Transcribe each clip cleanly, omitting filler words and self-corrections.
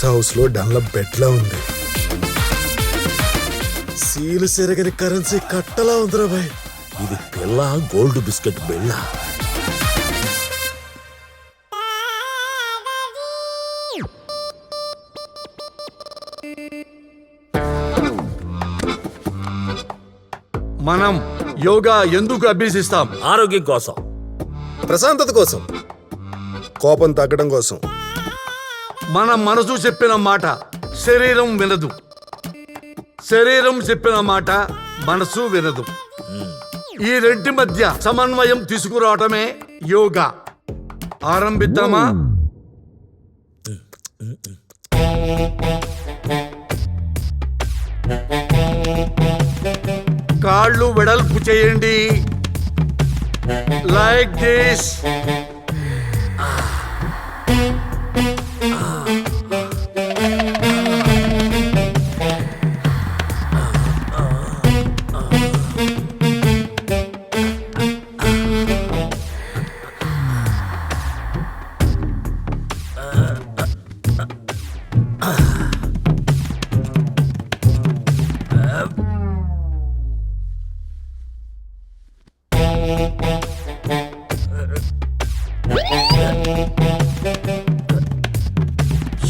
Guest house లో Dunlop bed లా ఉంది. Seal సెరగని currency కట్టలా ఉందిరా భాయ్. ఇది పిల్ల గోల్డ్ బిస్కెట్ బిళ్ళ. మనం యోగా ఎందుకు అభ్యసిస్తాం? ఆరోగ్యం కోసం, ప్రశాంతత కోసం, కోపం తగ్గడం కోసం. మన మనసు చెప్పిన మాట శరీరం వినదు, శరీరం చెప్పిన మాట మనసు వినదు. ఈ రెంటి మధ్య సమన్వయం తీసుకురావటమే యోగా. ఆరంభిద్దామా? కాళ్ళు వెడల్పు చేయండి, లైక్ దిస్.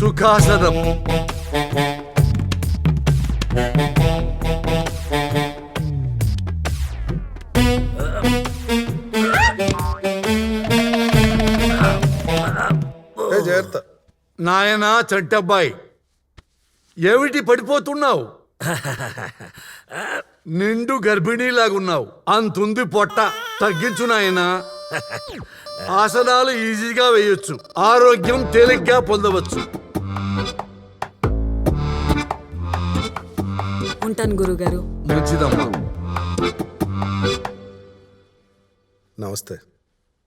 సుఖాసనం. జాగ్రత్త నాయనా చంటబ్బాయి, ఏమిటి పడిపోతున్నావు? నిండు గర్భిణీలాగున్నావు, అంతుంది పొట్ట. తగ్గించు నాయనా. ఆసనాలు ఈజీగా వేయొచ్చు, ఆరోగ్యం తేలిగ్గా పొందవచ్చు. ఉంటాను గురుగారు. మంచిదమ్మా. నమస్తే.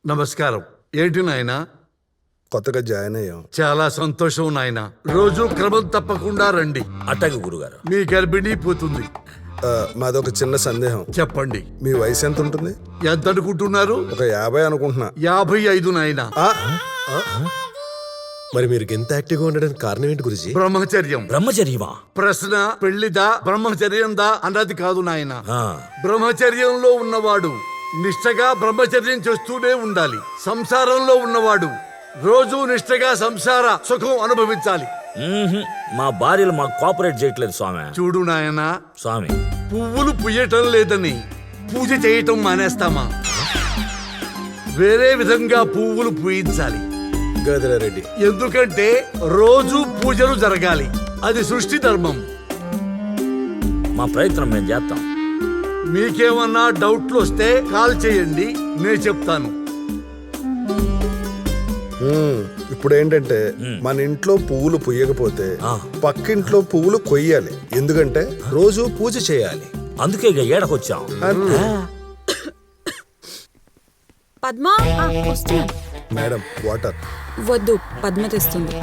నమస్కారం. ఏంటి నాయనా? కొత్తగా జాయిన్ అయ్యాం. చాలా సంతోషం నాయనా. రోజు క్రమం తప్పకుండా రండి. అట్టగే గురుగారు. మీ గర్భిణీ పోతుంది. మాదొక చిన్న సందేహం. చెప్పండి. మీ వయసు ఎంత ఉంటుంది? ఎంత అనుకుంటున్నారు? ఒక 50 అనుకుంటున్నా. 55 నాయనా. మరి మీరు ఇంత యాక్టివ్గా ఉండడానికి కారణం ఏంటి గురుజీ? బ్రహ్మచర్యం. బ్రహ్మచర్యమా? ప్రశ్న పెళ్లిదా బ్రహ్మచర్యందా అన్నది కాదు నాయన. ఆ, బ్రహ్మచర్యంలో ఉన్నవాడు నిష్ఠగా బ్రహ్మచర్యం చేస్తూనే ఉండాలి. సంసారంలో ఉన్నవాడు రోజు నిష్ఠగా సంసార సుఖం అనుభవించాలి. మా భార్యలు మాకు కోఆపరేట్ చేయట్లేదు స్వామి. చూడు నాయనా, స్వామి, పువ్వులు పుయ్యటం లేదని పూజ చేయటం మానేస్తామా? వేరే విధంగా పువ్వులు పూయించాలి. గదిరారెడ్డి, ఎందుకంటే రోజు పూజలు జరగాలి. అది సృష్టి ధర్మం. మా ప్రయత్నం మేము చేస్తాం. మీకేమన్నా డౌట్లు వస్తే కాల్ చేయండి, నేను చెప్తాను. ఇప్పుడు ఏంటంటే మన ఇంట్లో పువ్వులు పుయ్యకపోతే ఆ. పక్కింట్లో పువ్వులు కొయ్యాలి. ఎందుకంటే రోజు పూజ చేయాలి. అందుకే ఇక ఏడకొచ్చాం. పద్మ వస్తున్నాను. Madam water. వద్దు, పద్మ తెస్తుంది.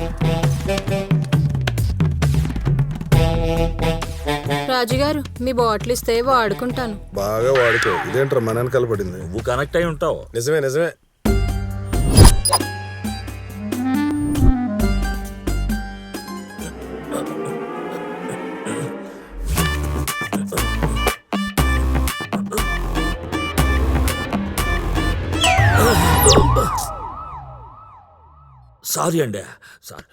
రాజుగారు, మీ బాటిల్ ఇస్తే వాడుకుంటాను. బాగా వాడుకో. ఇదేంట్రా మన వెనకాల పడింది? నువ్వు కనెక్ట్ అయి ఉంటావు. నిజమే నిజమే. సారీ అండి. సారీ.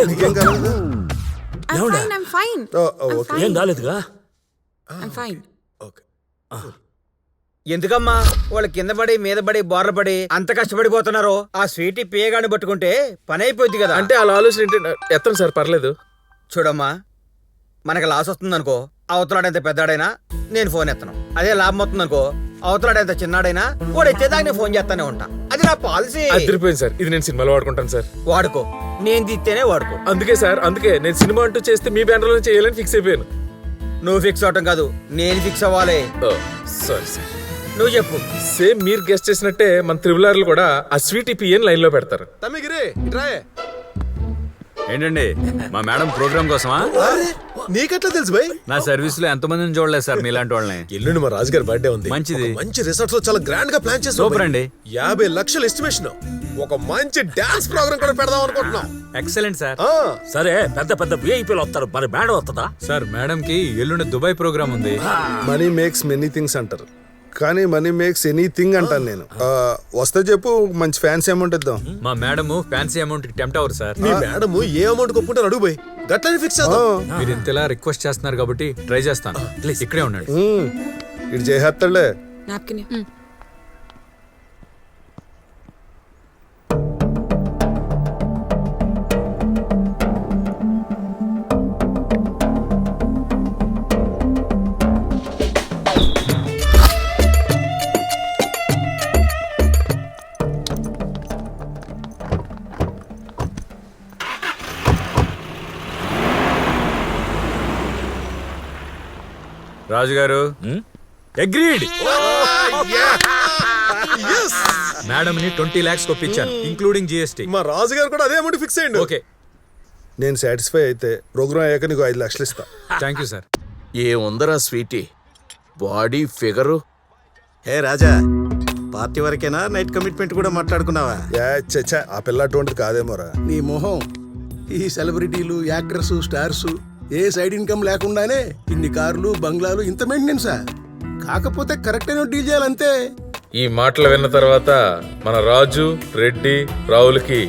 నీకేం కాలేదు? I'm fine. ఓకే. ఏం కాలేదుగా? I'm fine. ఓకే. ఎందుకమ్మా వాళ్ళు కింద పడి మీద పడి బోర్ల పడి అంత కష్టపడిపోతున్నారో ఆ స్వీటీ పేగాని పట్టుకుంటే పని అయిపోద్ది కదా. అంటే అలా ఆలోచన ఏంటి? ఎత్తాను సార్, పర్లేదు. చూడమ్మా, మనకి లాస్ వస్తుందనుకో, అవతలాడెంత పెద్దాడైనా నేను ఫోన్ ఎత్తను. అదే లాభం వస్తుందనుకో, అవతలాడెంత చిన్నాడైనా వాడు ఎత్తేదాకా నేను ఫోన్ చేస్తానే ఉంటా. అది నా పాలసీ. అదిరిపోయింది సార్, ఇది నేను సినిమాలో వాడుకుంటాను సార్. వాడుకో, నేను తీస్తేనే వాడుకో. అందుకే సార్, అందుకే నేను సినిమా అంటూ చేస్తే మీ బ్యానర్ లో చేయాలని ఫిక్స్ అయిపోయాను. నువ్వు ఫిక్స్ అవటం కాదు, నేను ఫిక్స్ అవ్వాలి. Sorry sir. నువ్వు చెప్పు. సేమ్ మీరు గెస్ట్ చేసినట్టే మన త్రిబులార్లు కూడా ఆ స్వీట్ పిఎన్ లైన్ లో పెడతారు. ఏంటండి మా మేడం ప్రోగ్రామ్ కోసమా? నీకెట్లా తెలుసు భయ్? నా సర్వీస్ లో ఎంత మందిని చూడలేదు సార్ మీలాంటి వాళ్ళని. ఎల్లుండి మా రాజుగారి బర్త్డే ఉంది. మంచిది. ఒక మంచి రిసార్ట్స్ లో చాలా గ్రాండ్ గా ప్లాన్ చేస్తాం. సూపర్ అండి. 50 లక్షల ఎస్టిమేషన్. ఒక మంచి డాన్స్ ప్రోగ్రామ్ కూడా పెడదాం అనుకుంటున్నాం. Excellent sir. సరే, పెద్ద పెద్ద విఐపీలు వస్తారు, మరి మేడం వస్తుందా? సార్ మేడం కి ఎల్లుండి దుబాయ్ ప్రోగ్రామ్ ఉంది. మనీ మేక్స్ మెనీ థింగ్స్ అంటారు, కానీ మనీ మేక్స్ ఎనీథింగ్ అంటాను నేను. వస్తే చెప్పు, మంచి ఫ్యాన్స్ అమౌంట్ ఇద్దాం. మా మేడం ఫ్యాన్సీ అమౌంట్ కి టెంప్ట్ అవ్వరు సార్. మీ మేడం ఏ అమౌంట్ కొప్పుంటారు అడుగు పోయి, గట్లని ఫిక్స్ చేద్దాం. మీరు ఇంతలా రిక్వెస్ట్ చేస్తున్నారు కాబట్టి ట్రై చేస్తాను. ప్లీజ్ ఇక్కడే ఉండండి. ఇటు చేసేస్తాడులే. నాప్కిన్. రాజు గారు అగ్రీడ్. మేడం ని 20 lakhs కొప్పించాను, ఇంక్లూడింగ్ జిఎస్టీ. మా రాజుగారు కూడా అదే అమౌంట్ ఫిక్స్ అయ్యండి. ఓకే, నేను సాటిస్ఫై అయితే ప్రోగ్రామ్ అయ్యాక నీకు 5 లక్షలు ఇస్తా. Thank you sir. ఏముందరా స్వీటీ, బాడీ ఫిగరు. ఏ రాజా, పార్టీ వరకేనా? నైట్ కమిట్మెంట్ కూడా మాట్లాడుకున్నావా? చచ్చా, ఆ పిల్ల అటువంటిది కాదేమోరా. నీ మొహం. ఈ సెలబ్రిటీలు, యాక్టర్స్, స్టార్స్ ఏ సైడ్ ఇన్కమ్ లేకుండానే ఇన్ని కార్లు, బంగ్లాలు, ఇంత మెయింటెనెన్సా? కాకపోతే కరెక్ట్ అయిన డీల్ చేయాలంతే. ఈ మాటలు విన్న తర్వాత మన రాజు, రెడ్డి, రావులకి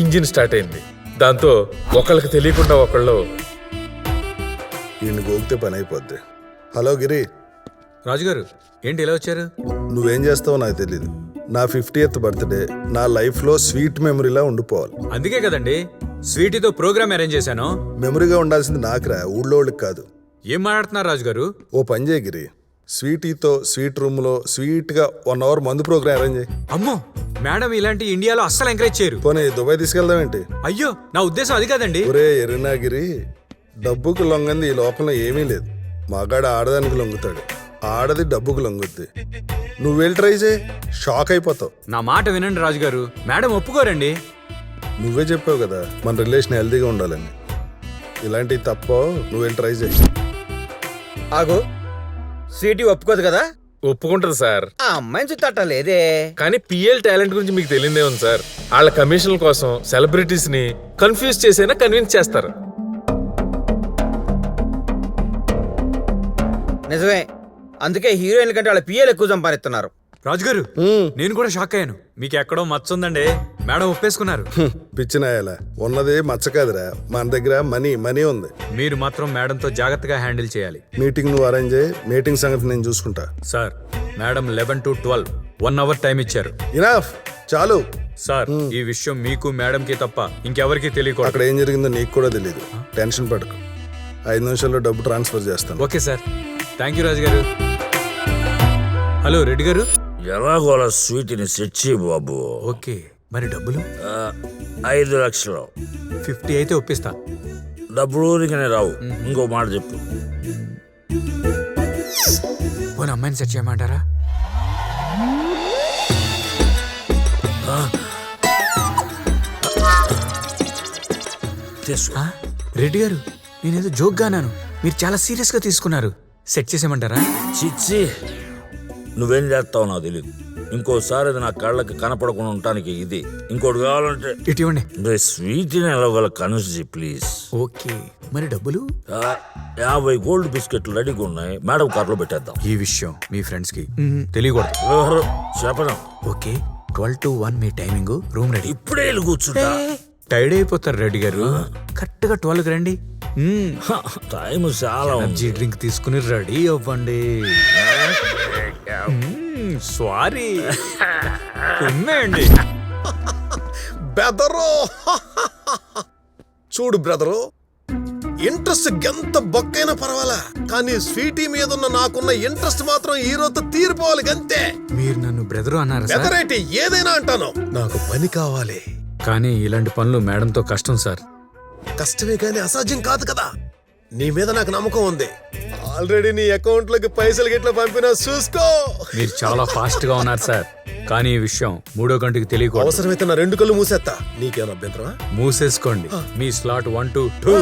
ఇంజిన్ స్టార్ట్ అయింది. దాంతో ఒకళ్ళకి తెలియకుండా ఒకళ్ళు ఈయన గోగితే పని అయిపోద్ది. హలో గిరి, రాజు గారు ఏంటి ఇలా వచ్చారు? నువ్వేం చేస్తావో నాకు తెలీదు. నా 50th బర్త్డే నా లైఫ్ లో స్వీట్ మెమరీలా ఉండిపోవాలి. అందుకే కదండి స్వీటీతో ప్రోగ్రామ్ అరేంజ్ చేశాను. మెమరీగా ఉండాల్సింది నాకురా, ఊళ్ళో వాళ్ళకి కాదు. ఏం మాట్లాడుతున్నారు రాజు గారు? ఓ పని చేయి గిరి, స్వీటీతో స్వీట్ రూమ్ లో స్వీట్ గా 1 hour మందు ప్రోగ్రామ్ అరేంజ్ చేయి. అమ్మో, మేడం ఇలాంటి ఇండియాలో అస్సలు ఎంకరేజ్ చేయరు. పోనీ దుబాయ్ తీసుకెళ్దాం ఏంటి? అయ్యో, నా ఉద్దేశం అది కాదండి. ఒరే ఎరినాగిరి, డబ్బుకు లొంగంది ఈ లోకంలో ఏమీ లేదు. మగాడు ఆడదానికి లొంగుతాడు, ఆడది డబ్బుకు లొంగుద్ది. నువ్వు వెళ్ళి ట్రై చేయి, షాక్ అయిపోతావు. నా మాట వినండి రాజు గారు, మేడం ఒప్పుకోరండి. నువ్వే చెప్పావు కదా మన రిలేషన్ హెల్తీగా ఉండాలని. ఇలాంటివి తప్ప, నువ్వు వెళ్ళి ట్రై చేయి. ఆగు, స్వీటీ ఒప్పుకోదు కదా? ఒప్పుకుంటది సార్. ఆ అమ్మాయిని చుట్టట లేదే. కానీ పిఎల్ టాలెంట్ గురించి మీకు తెలియదే ఉంది సార్. వాళ్ళ కమిషన్ల కోసం సెలబ్రిటీస్ ని కన్ఫ్యూజ్ చేసైనా కన్విన్స్ చేస్తారు. నిజమే, అందుకే హీరోయిన్ల కంటే వాళ్ళ పిఏలు ఎక్కువ సంపాదిస్తున్నారు. రాజుగారు నేను కూడా షాక్ అయ్యాను. మీకు ఎక్కడో మచ్చ ఉందండి, మేడం ఒప్పేసుకున్నారు. పిచ్చినాయాల ఉన్నది మచ్చ కాదురా, మన దగ్గర మనీ ఉంది. మీరు మాత్రం మేడంతో జాగ్రత్తగా హ్యాండిల్ చేయాలి. మీటింగ్ నువ్వు అరేంజ్ చేయి, మీటింగ్ సంగతి నేను చూసుకుంటా. Sir madam 11 to 12 1 hour time ఇచ్చారు. ఇనఫ్, చాలు. సార్ ఈ విషయం మీకు మేడం కి తప్ప ఇంకెవరికి తెలియకూడదు. అక్కడ ఏం జరిగిందో నీకు కూడా తెలియదు, టెన్షన్ పడకు. 5 నిమిషాల్లో డబ్బు ట్రాన్స్ఫర్ చేస్తాను. ఓకే సార్, థ్యాంక్ యూ రాజు గారు. హలో రెడ్డి గారు. ఎలాగోలా స్వీట్ని సెట్ చేయి బాబు. ఓకే, మరి డబ్బులు? 5 లక్షలు. 50 అయితే ఒప్పిస్తా. డబ్బులు ఊరికనే రావు, ఇంకో మాట చెప్పు. పోనీ అమ్మాయిని సెట్ చేయమంటారా? రెడ్డి గారు, నేనేదో జోక్ గానాను, మీరు చాలా సీరియస్ గా తీసుకున్నారు. సెట్ చేసేయమంటారా? చిచ్చి, నువ్వేం చేస్తావు నాకు తెలియదు. ఇంకోసారి అది నా కళ్ళకి కనపడకుండా ఉండటానికి ఇది. ఇంకోటి కావాలంటే ఇటు ఇవ్వండి. స్వీట్ని ఎలాగోలా కన్విన్స్ చేయి ప్లీజ్. ఓకే, మరి డబ్బులు? 50 గోల్డ్ బిస్కెట్లు రెడీగా ఉన్నాయి, మేడం కార్లో పెట్టేద్దాం. ఈ విషయం మీ ఫ్రెండ్స్ కి తెలియకూడదు. ఎవరు చెప్పదాం. ఓకే, 12 to 1 మీ టైమింగ్, రూమ్ రెడీ. ఇప్పుడే వెళ్ళి కూర్చుంటా. టైర్డ్ అయిపోతారు రెడ్డి గారు. కరెక్ట్ గా 12కి రండి. టైం చాలా ఉంది. ఎనర్జీ డ్రింక్ తీసుకుని రెడీ అవ్వండి. సారీ ఉమ్మేయండి. బెదరు చూడు బ్రదరు, ఇంట్రెస్ట్ ఎంత బొక్కైనా పర్వాలా, కానీ స్వీటీ మీద ఉన్న నాకున్న ఇంట్రెస్ట్ మాత్రం ఈ రోజు తీరిపోవాలి గంతే. మీరు నన్ను బ్రదరు అన్నారా సార్? బెదరేటి ఏదైనా అంటాను, నాకు పని కావాలి. కానీ ఇలాంటి పనులు మేడంతో కష్టం సార్. కష్టమే కానీ అసాధ్యం కాదు కదా. నీ మీద నాకు నమ్మకం ఉంది. ఆల్రెడీ నీ అకౌంట్ లోకి పైసలు గిట్లా పంపినా చూసుకో. మీరు చాలా ఫాస్ట్ గా ఉన్నారు సార్. కానీ ఈ విషయం 3వ గంటకి తెలియకూడదు. అవసరమైతే నా 2 కళ్ళు మూసేస్తా. నీకేమైనా అభ్యంతరమా? మూసేసుకోండి. మీ స్లాట్ 1 to 2.